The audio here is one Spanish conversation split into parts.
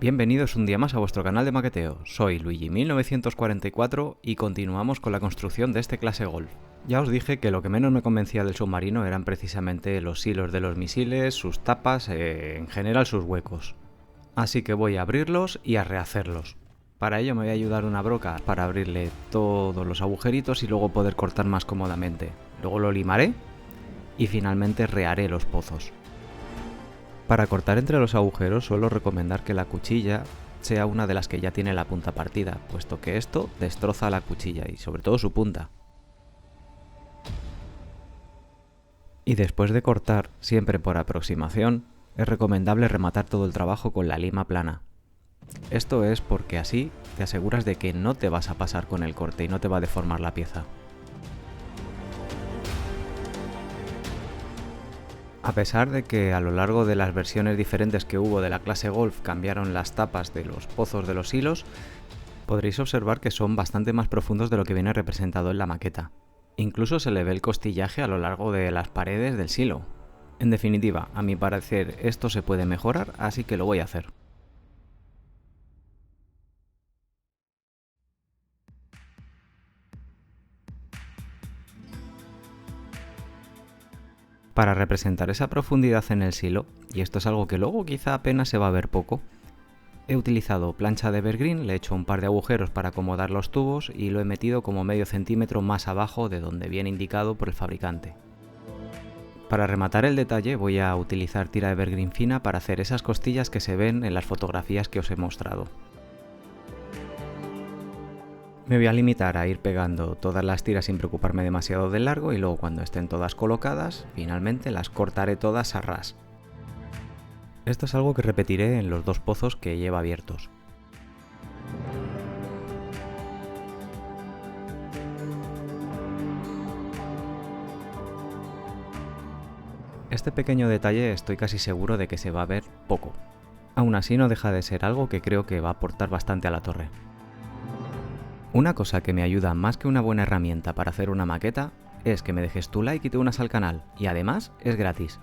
Bienvenidos un día más a vuestro canal de maqueteo. Soy Luigi1944 y continuamos con la construcción de este clase Golf. Ya os dije que lo que menos me convencía del submarino eran precisamente los hilos de los misiles, sus tapas, en general sus huecos. Así que voy a abrirlos y a rehacerlos. Para ello me voy a ayudar una broca para abrirle todos los agujeritos y luego poder cortar más cómodamente. Luego lo limaré y finalmente reharé los pozos. Para cortar entre los agujeros suelo recomendar que la cuchilla sea una de las que ya tiene la punta partida, puesto que esto destroza la cuchilla y sobre todo su punta. Y después de cortar, siempre por aproximación, es recomendable rematar todo el trabajo con la lima plana. Esto es porque así te aseguras de que no te vas a pasar con el corte y no te va a deformar la pieza. A pesar de que a lo largo de las versiones diferentes que hubo de la clase Golf cambiaron las tapas de los pozos de los hilos, podréis observar que son bastante más profundos de lo que viene representado en la maqueta. Incluso se le ve el costillaje a lo largo de las paredes del silo. En definitiva, a mi parecer esto se puede mejorar, así que lo voy a hacer. Para representar esa profundidad en el silo, y esto es algo que luego quizá apenas se va a ver poco, he utilizado plancha de evergreen, le he hecho un par de agujeros para acomodar los tubos y lo he metido como medio centímetro más abajo de donde viene indicado por el fabricante. Para rematar el detalle voy a utilizar tira evergreen fina para hacer esas costillas que se ven en las fotografías que os he mostrado. Me voy a limitar a ir pegando todas las tiras sin preocuparme demasiado del largo y luego cuando estén todas colocadas, finalmente las cortaré todas a ras. Esto es algo que repetiré en los dos pozos que lleva abiertos. Este pequeño detalle estoy casi seguro de que se va a ver poco. Aún así no deja de ser algo que creo que va a aportar bastante a la torre. Una cosa que me ayuda más que una buena herramienta para hacer una maqueta es que me dejes tu like y te unas al canal, y además es gratis.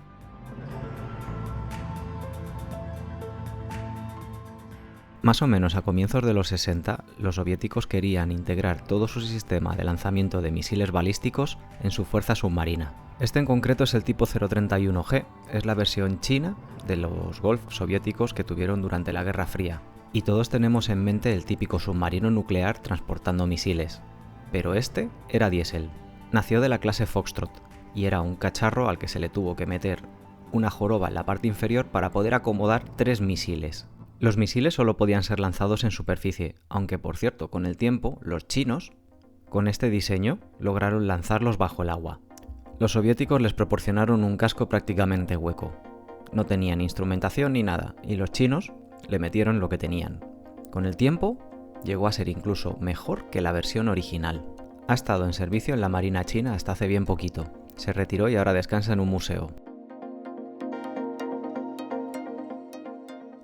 Más o menos a comienzos de los 60, los soviéticos querían integrar todo su sistema de lanzamiento de misiles balísticos en su fuerza submarina. Este en concreto es el tipo 031G, es la versión china de los Golf soviéticos que tuvieron durante la Guerra Fría. Y todos tenemos en mente el típico submarino nuclear transportando misiles. Pero este era diésel. Nació de la clase Foxtrot y era un cacharro al que se le tuvo que meter una joroba en la parte inferior para poder acomodar 3 misiles. Los misiles solo podían ser lanzados en superficie, aunque por cierto, con el tiempo, los chinos, con este diseño, lograron lanzarlos bajo el agua. Los soviéticos les proporcionaron un casco prácticamente hueco. No tenían instrumentación ni nada, y los chinos le metieron lo que tenían. Con el tiempo, llegó a ser incluso mejor que la versión original. Ha estado en servicio en la Marina China hasta hace bien poquito. Se retiró y ahora descansa en un museo.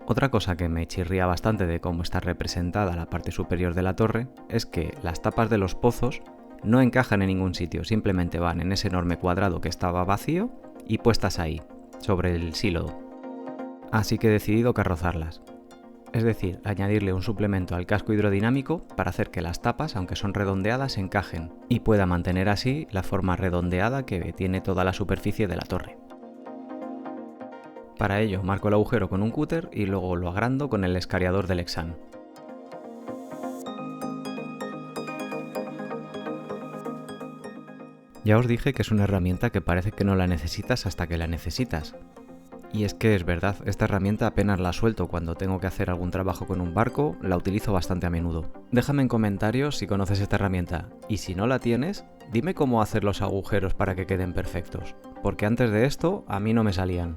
Otra cosa que me chirría bastante de cómo está representada la parte superior de la torre es que las tapas de los pozos no encajan en ningún sitio, simplemente van en ese enorme cuadrado que estaba vacío y puestas ahí, sobre el silo. Así que he decidido carrozarlas. Es decir, añadirle un suplemento al casco hidrodinámico para hacer que las tapas, aunque son redondeadas, encajen y pueda mantener así la forma redondeada que tiene toda la superficie de la torre. Para ello marco el agujero con un cúter y luego lo agrando con el escariador del Lexan. Ya os dije que es una herramienta que parece que no la necesitas hasta que la necesitas. Y es que es verdad, esta herramienta apenas la suelto cuando tengo que hacer algún trabajo con un barco, la utilizo bastante a menudo. Déjame en comentarios si conoces esta herramienta, y si no la tienes, dime cómo hacer los agujeros para que queden perfectos, porque antes de esto a mí no me salían.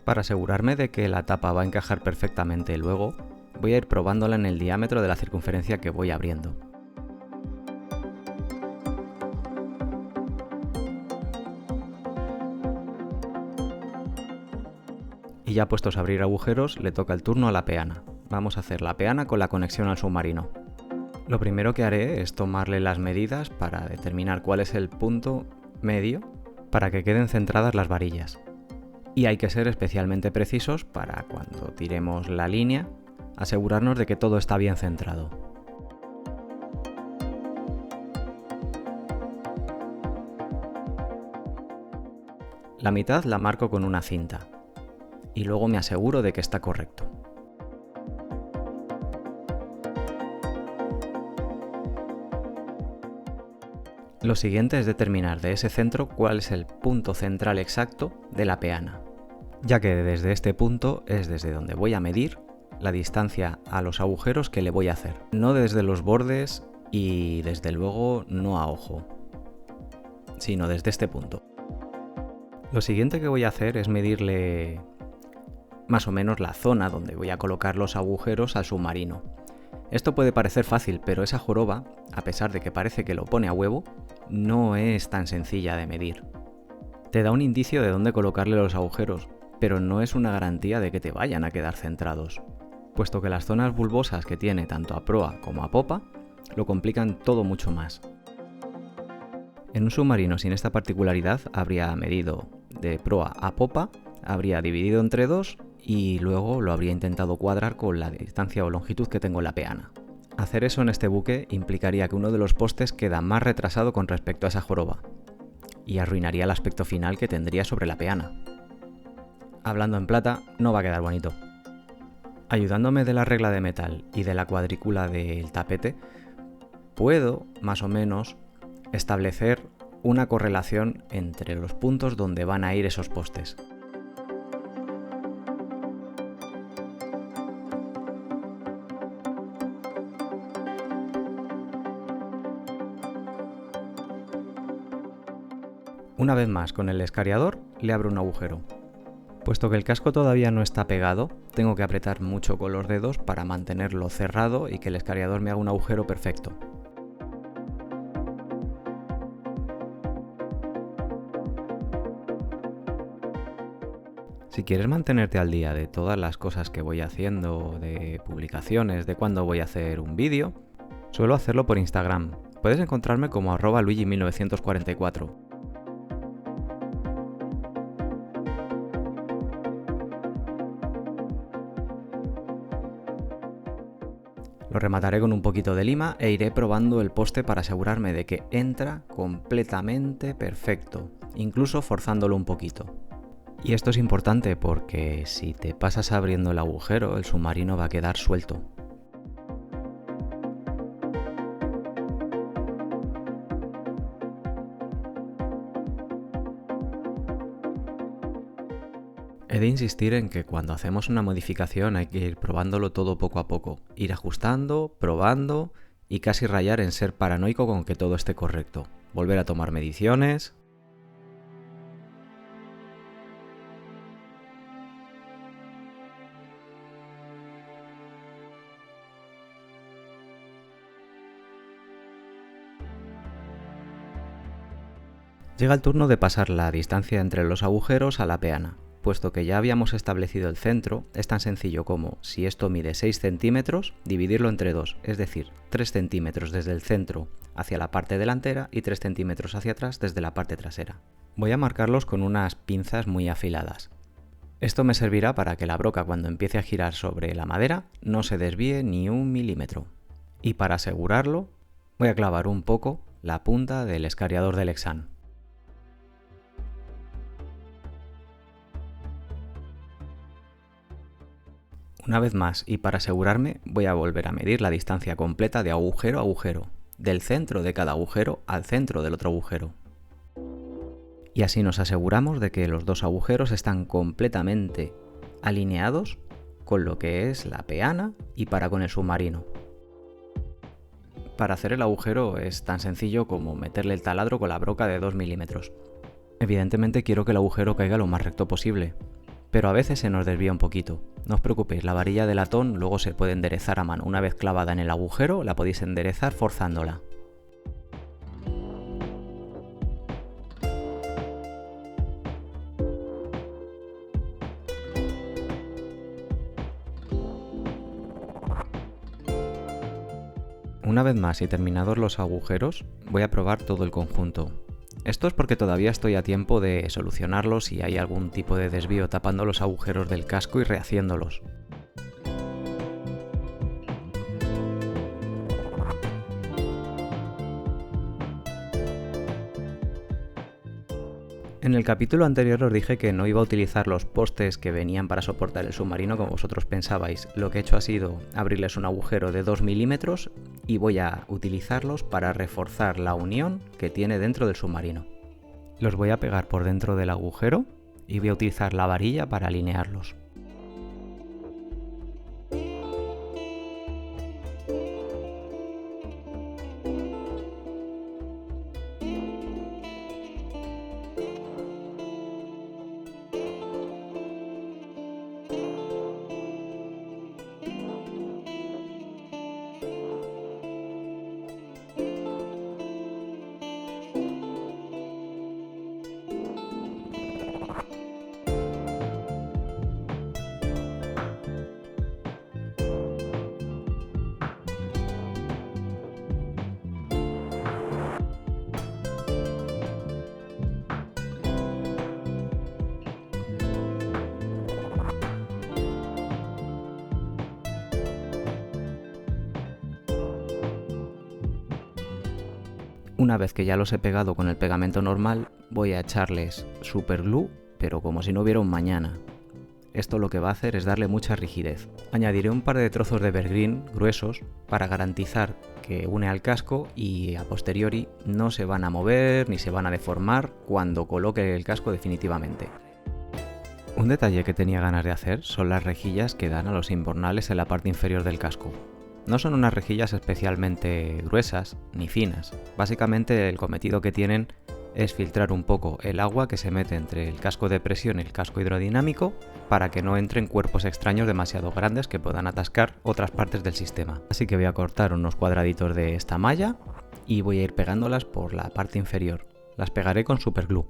Para asegurarme de que la tapa va a encajar perfectamente luego, voy a ir probándola en el diámetro de la circunferencia que voy abriendo. Y ya puestos a abrir agujeros, le toca el turno a la peana. Vamos a hacer la peana con la conexión al submarino. Lo primero que haré es tomarle las medidas para determinar cuál es el punto medio para que queden centradas las varillas. Y hay que ser especialmente precisos para cuando tiremos la línea, asegurarnos de que todo está bien centrado. La mitad la marco con una cinta y luego me aseguro de que está correcto. Lo siguiente es determinar de ese centro cuál es el punto central exacto de la peana, ya que desde este punto es desde donde voy a medir la distancia a los agujeros que le voy a hacer, no desde los bordes y desde luego no a ojo, sino desde este punto. Lo siguiente que voy a hacer es medirle más o menos la zona donde voy a colocar los agujeros al submarino. Esto puede parecer fácil, pero esa joroba, a pesar de que parece que lo pone a huevo, no es tan sencilla de medir. Te da un indicio de dónde colocarle los agujeros, pero no es una garantía de que te vayan a quedar centrados, puesto que las zonas bulbosas que tiene tanto a proa como a popa lo complican todo mucho más. En un submarino sin esta particularidad habría medido de proa a popa, habría dividido entre 2 y luego lo habría intentado cuadrar con la distancia o longitud que tengo en la peana. Hacer eso en este buque implicaría que uno de los postes queda más retrasado con respecto a esa joroba y arruinaría el aspecto final que tendría sobre la peana. Hablando en plata, no va a quedar bonito. Ayudándome de la regla de metal y de la cuadrícula del tapete, puedo, más o menos, establecer una correlación entre los puntos donde van a ir esos postes. Una vez más, con el escariador le abro un agujero. Puesto que el casco todavía no está pegado, tengo que apretar mucho con los dedos para mantenerlo cerrado y que el escariador me haga un agujero perfecto. Si quieres mantenerte al día de todas las cosas que voy haciendo, de publicaciones, de cuándo voy a hacer un vídeo, suelo hacerlo por Instagram. Puedes encontrarme como @luigi1944. Lo remataré con un poquito de lima e iré probando el poste para asegurarme de que entra completamente perfecto, incluso forzándolo un poquito. Y esto es importante porque si te pasas abriendo el agujero, el submarino va a quedar suelto. He de insistir en que cuando hacemos una modificación hay que ir probándolo todo poco a poco, ir ajustando, probando y casi rayar en ser paranoico con que todo esté correcto. Volver a tomar mediciones. Llega el turno de pasar la distancia entre los agujeros a la peana. Puesto que ya habíamos establecido el centro, es tan sencillo como, si esto mide 6 centímetros, dividirlo entre 2, es decir, 3 centímetros desde el centro hacia la parte delantera y 3 centímetros hacia atrás desde la parte trasera. Voy a marcarlos con unas pinzas muy afiladas. Esto me servirá para que la broca cuando empiece a girar sobre la madera no se desvíe ni 1 milímetro. Y para asegurarlo, voy a clavar un poco la punta del escariador del Lexan. Una vez más, y para asegurarme, voy a volver a medir la distancia completa de agujero a agujero, del centro de cada agujero al centro del otro agujero. Y así nos aseguramos de que los dos agujeros están completamente alineados con lo que es la peana y para con el submarino. Para hacer el agujero es tan sencillo como meterle el taladro con la broca de 2 milímetros. Evidentemente quiero que el agujero caiga lo más recto posible, pero a veces se nos desvía un poquito. No os preocupéis, la varilla de latón luego se puede enderezar a mano. Una vez clavada en el agujero, la podéis enderezar forzándola. Una vez más y terminados los agujeros, voy a probar todo el conjunto. Esto es porque todavía estoy a tiempo de solucionarlo si hay algún tipo de desvío tapando los agujeros del casco y rehaciéndolos. En el capítulo anterior os dije que no iba a utilizar los postes que venían para soportar el submarino como vosotros pensabais. Lo que he hecho ha sido abrirles un agujero de 2 milímetros y voy a utilizarlos para reforzar la unión que tiene dentro del submarino. Los voy a pegar por dentro del agujero y voy a utilizar la varilla para alinearlos. Una vez que ya los he pegado con el pegamento normal, voy a echarles superglue, pero como si no hubiera un mañana. Esto lo que va a hacer es darle mucha rigidez. Añadiré un par de trozos de evergreen gruesos para garantizar que une al casco y a posteriori no se van a mover ni se van a deformar cuando coloque el casco definitivamente. Un detalle que tenía ganas de hacer son las rejillas que dan a los imbornales en la parte inferior del casco. No son unas rejillas especialmente gruesas ni finas. Básicamente el cometido que tienen es filtrar un poco el agua que se mete entre el casco de presión y el casco hidrodinámico para que no entren cuerpos extraños demasiado grandes que puedan atascar otras partes del sistema. Así que voy a cortar unos cuadraditos de esta malla y voy a ir pegándolas por la parte inferior. Las pegaré con superglue.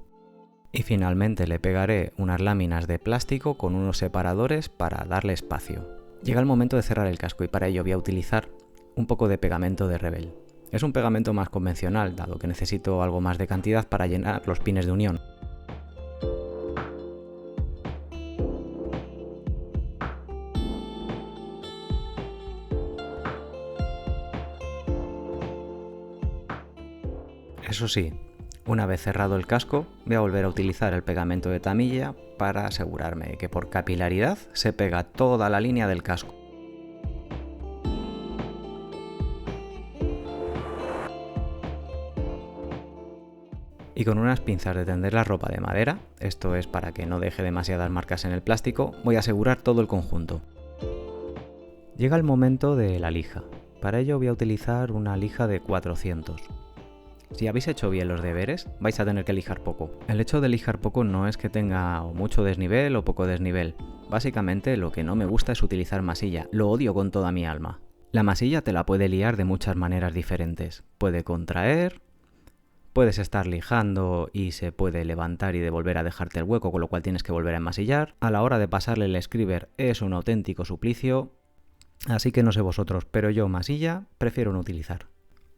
Y finalmente le pegaré unas láminas de plástico con unos separadores para darle espacio. Llega el momento de cerrar el casco y para ello voy a utilizar un poco de pegamento de Rebel. Es un pegamento más convencional, dado que necesito algo más de cantidad para llenar los pines de unión. Eso sí, una vez cerrado el casco, voy a volver a utilizar el pegamento de tamilla para asegurarme de que por capilaridad se pega toda la línea del casco. Y con unas pinzas de tender la ropa de madera, esto es para que no deje demasiadas marcas en el plástico, voy a asegurar todo el conjunto. Llega el momento de la lija. Para ello voy a utilizar una lija de 400. Si habéis hecho bien los deberes, vais a tener que lijar poco. El hecho de lijar poco no es que tenga mucho desnivel o poco desnivel. Básicamente lo que no me gusta es utilizar masilla, lo odio con toda mi alma. La masilla te la puede liar de muchas maneras diferentes. Puede contraer, puedes estar lijando y se puede levantar y devolver a dejarte el hueco, con lo cual tienes que volver a enmasillar. A la hora de pasarle el scriber es un auténtico suplicio, así que no sé vosotros, pero yo masilla prefiero no utilizar.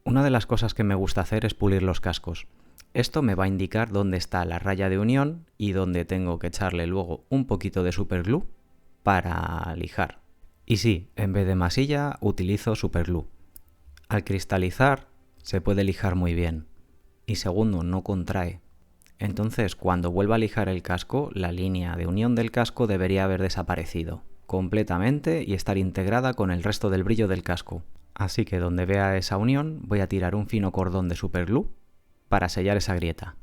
Una de las cosas que me gusta hacer es pulir los cascos. Esto me va a indicar dónde está la raya de unión y dónde tengo que echarle luego un poquito de superglue para lijar. Y sí, en vez de masilla utilizo superglue. Al cristalizar se puede lijar muy bien. Y segundo, no contrae. Entonces, cuando vuelva a lijar el casco, la línea de unión del casco debería haber desaparecido completamente y estar integrada con el resto del brillo del casco. Así que donde vea esa unión voy a tirar un fino cordón de superglue para sellar esa grieta.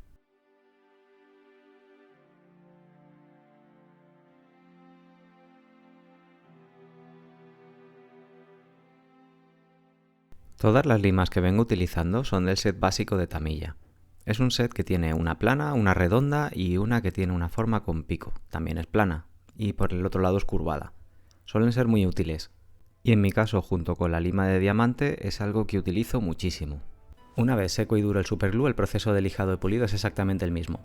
Todas las limas que vengo utilizando son del set básico de Tamilla. Es un set que tiene una plana, una redonda y una que tiene una forma con pico. También es plana y por el otro lado es curvada. Suelen ser muy útiles. Y en mi caso, junto con la lima de diamante, es algo que utilizo muchísimo. Una vez seco y duro el superglue, el proceso de lijado y pulido es exactamente el mismo.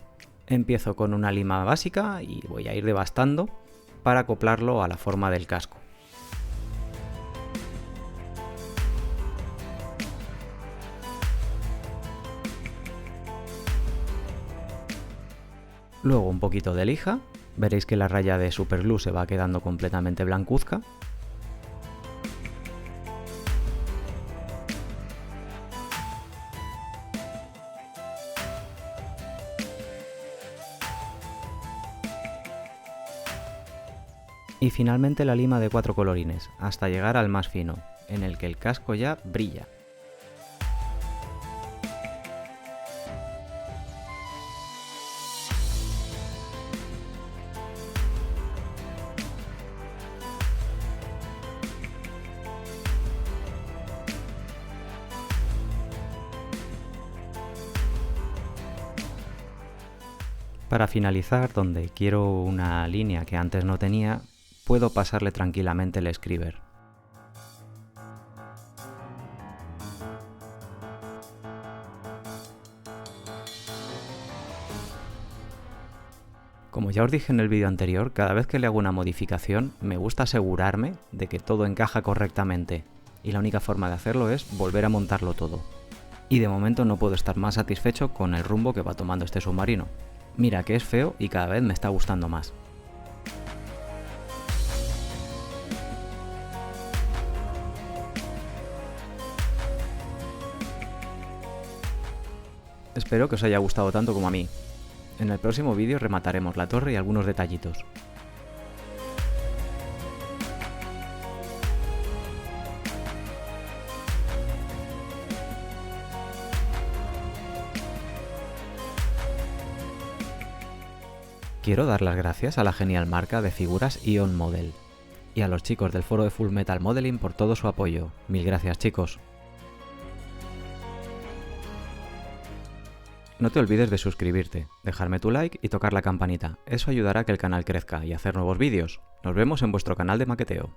Empiezo con una lima básica y voy a ir devastando para acoplarlo a la forma del casco. Luego un poquito de lija, veréis que la raya de superglue se va quedando completamente blancuzca. Y finalmente la lima de 4 colorines, hasta llegar al más fino, en el que el casco ya brilla. Para finalizar, donde quiero una línea que antes no tenía, puedo pasarle tranquilamente el escriber. Como ya os dije en el vídeo anterior, cada vez que le hago una modificación me gusta asegurarme de que todo encaja correctamente, y la única forma de hacerlo es volver a montarlo todo. Y de momento no puedo estar más satisfecho con el rumbo que va tomando este submarino. Mira que es feo y cada vez me está gustando más. Espero que os haya gustado tanto como a mí. En el próximo vídeo remataremos la torre y algunos detallitos. Quiero dar las gracias a la genial marca de figuras Ion Model y a los chicos del foro de Full Metal Modeling por todo su apoyo. Mil gracias, chicos. No te olvides de suscribirte, dejarme tu like y tocar la campanita. Eso ayudará a que el canal crezca y hacer nuevos vídeos. Nos vemos en vuestro canal de maqueteo.